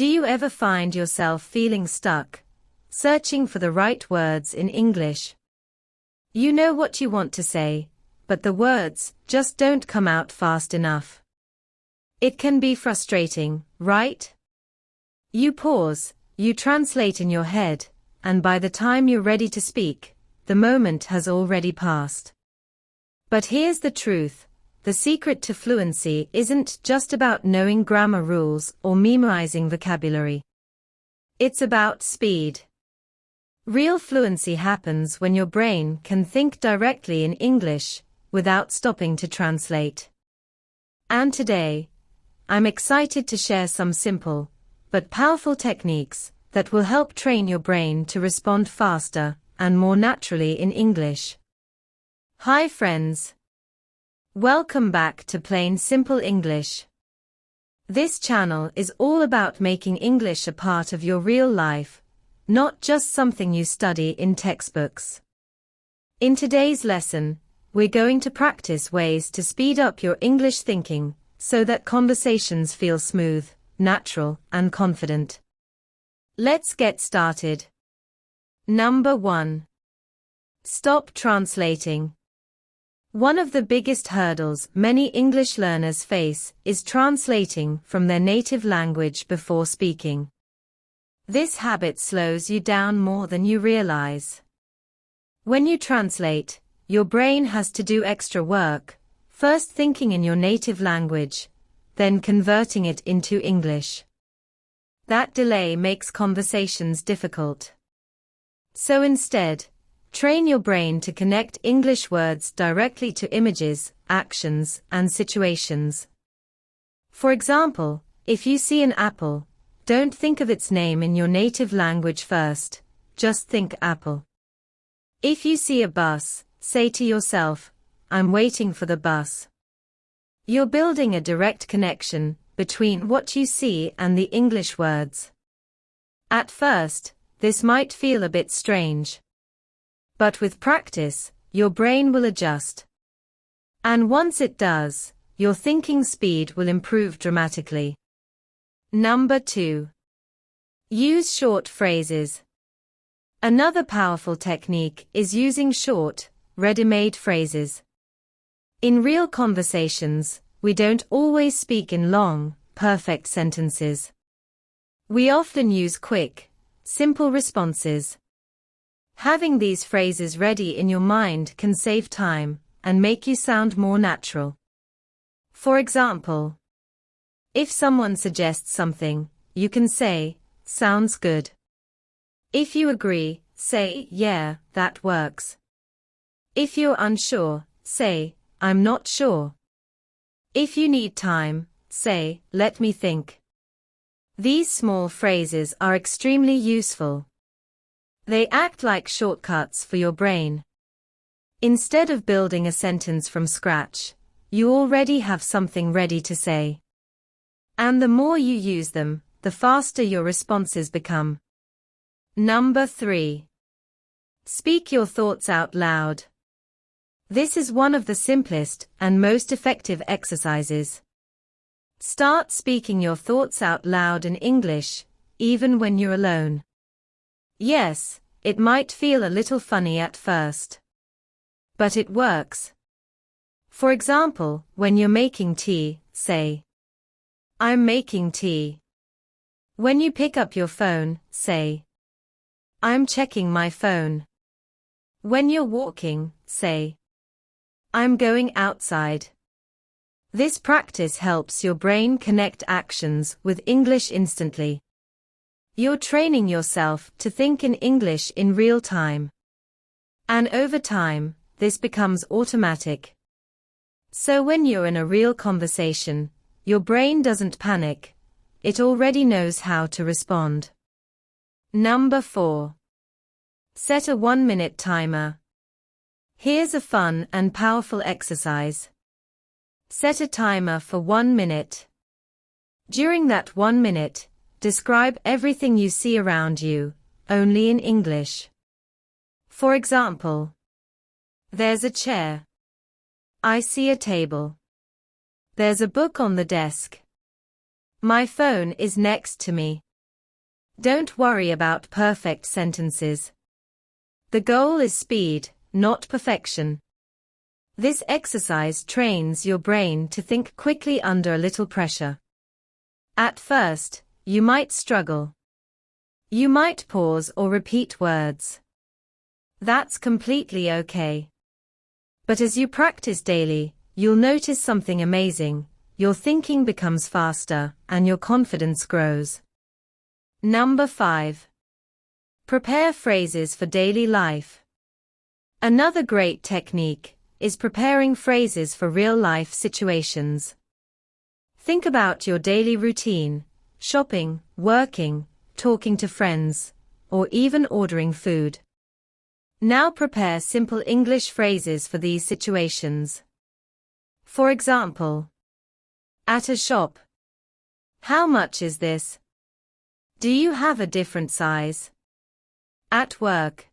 Do you ever find yourself feeling stuck, searching for the right words in English? You know what you want to say, but the words just don't come out fast enough. It can be frustrating, right? You pause, you translate in your head, and by the time you're ready to speak, the moment has already passed. But here's the truth. The secret to fluency isn't just about knowing grammar rules or memorizing vocabulary. It's about speed. Real fluency happens when your brain can think directly in English, without stopping to translate. And today, I'm excited to share some simple, but powerful techniques that will help train your brain to respond faster and more naturally in English. Hi friends. Welcome back to Plain Simple English. This channel is all about making English a part of your real life, not just something you study in textbooks. In today's lesson, we're going to practice ways to speed up your English thinking so that conversations feel smooth, natural, and confident. Let's get started. Number 1. Stop translating. One of the biggest hurdles many English learners face is translating from their native language before speaking. This habit slows you down more than you realize. When you translate, your brain has to do extra work, first thinking in your native language, then converting it into English. That delay makes conversations difficult. So instead, train your brain to connect English words directly to images, actions, and situations. For example, if you see an apple, don't think of its name in your native language first, just think apple. If you see a bus, say to yourself, I'm waiting for the bus. You're building a direct connection between what you see and the English words. At first, this might feel a bit strange. But with practice, your brain will adjust. And once it does, your thinking speed will improve dramatically. Number 2. Use short phrases. Another powerful technique is using short, ready-made phrases. In real conversations, we don't always speak in long, perfect sentences. We often use quick, simple responses. Having these phrases ready in your mind can save time and make you sound more natural. For example, if someone suggests something, you can say, sounds good. If you agree, say, yeah, that works. If you're unsure, say, I'm not sure. If you need time, say, let me think. These small phrases are extremely useful. They act like shortcuts for your brain. Instead of building a sentence from scratch, you already have something ready to say. And the more you use them, the faster your responses become. Number 3. Speak your thoughts out loud. This is one of the simplest and most effective exercises. Start speaking your thoughts out loud in English, even when you're alone. Yes, it might feel a little funny at first. But it works. For example, when you're making tea, say, I'm making tea. When you pick up your phone, say, I'm checking my phone. When you're walking, say, I'm going outside. This practice helps your brain connect actions with English instantly. You're training yourself to think in English in real time. And over time, this becomes automatic. So when you're in a real conversation, your brain doesn't panic. It already knows how to respond. Number 4. Set a 1-minute timer. Here's a fun and powerful exercise. Set a timer for 1 minute. During that 1 minute, describe everything you see around you, only in English. For example, there's a chair. I see a table. There's a book on the desk. My phone is next to me. Don't worry about perfect sentences. The goal is speed, not perfection. This exercise trains your brain to think quickly under a little pressure. At first, you might struggle. You might pause or repeat words. That's completely okay. But as you practice daily, you'll notice something amazing. Your thinking becomes faster, and your confidence grows. Number 5. Prepare phrases for daily life. Another great technique is preparing phrases for real-life situations. Think about your daily routine, shopping, working, talking to friends, or even ordering food. Now prepare simple English phrases for these situations. For example, at a shop. How much is this? Do you have a different size? At work.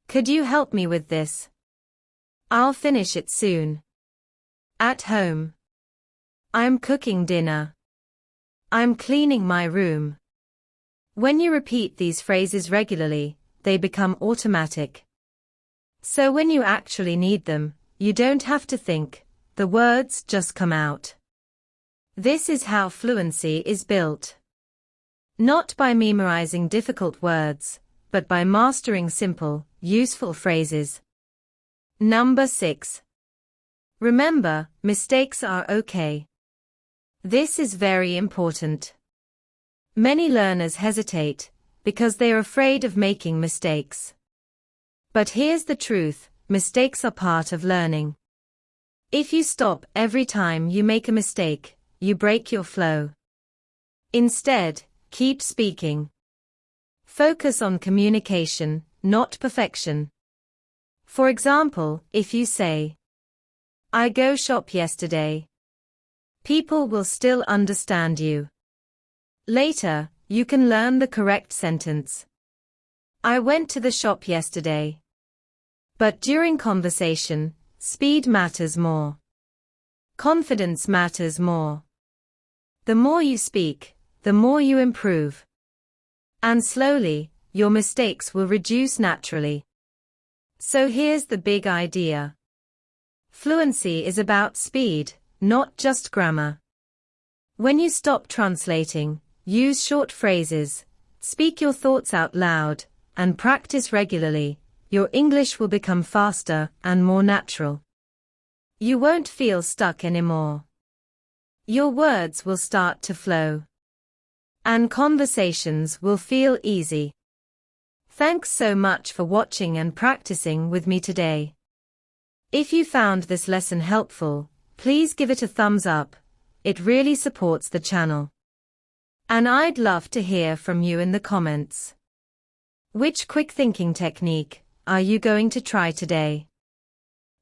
Could you help me with this? I'll finish it soon. At home. I'm cooking dinner. I'm cleaning my room. When you repeat these phrases regularly, they become automatic. So when you actually need them, you don't have to think, the words just come out. This is how fluency is built. Not by memorizing difficult words, but by mastering simple, useful phrases. Number 6. Remember, mistakes are okay. This is very important. Many learners hesitate because they are afraid of making mistakes. But here's the truth, mistakes are part of learning. If you stop every time you make a mistake, you break your flow. Instead, keep speaking. Focus on communication, not perfection. For example, if you say, I go shop yesterday. People will still understand you. Later, you can learn the correct sentence. I went to the shop yesterday. But during conversation, speed matters more. Confidence matters more. The more you speak, the more you improve. And slowly, your mistakes will reduce naturally. So here's the big idea. Fluency is about speed, not just grammar. When you stop translating, use short phrases, speak your thoughts out loud, and practice regularly, your English will become faster and more natural. You won't feel stuck anymore. Your words will start to flow. And conversations will feel easy. Thanks so much for watching and practicing with me today. If you found this lesson helpful, please give it a thumbs up. It really supports the channel. And I'd love to hear from you in the comments. Which quick thinking technique are you going to try today?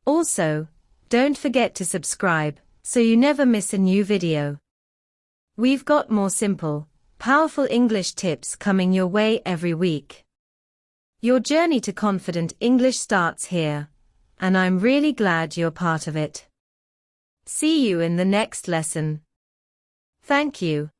Also, don't forget to subscribe so you never miss a new video. We've got more simple, powerful English tips coming your way every week. Your journey to confident English starts here, and I'm really glad you're part of it. See you in the next lesson. Thank you.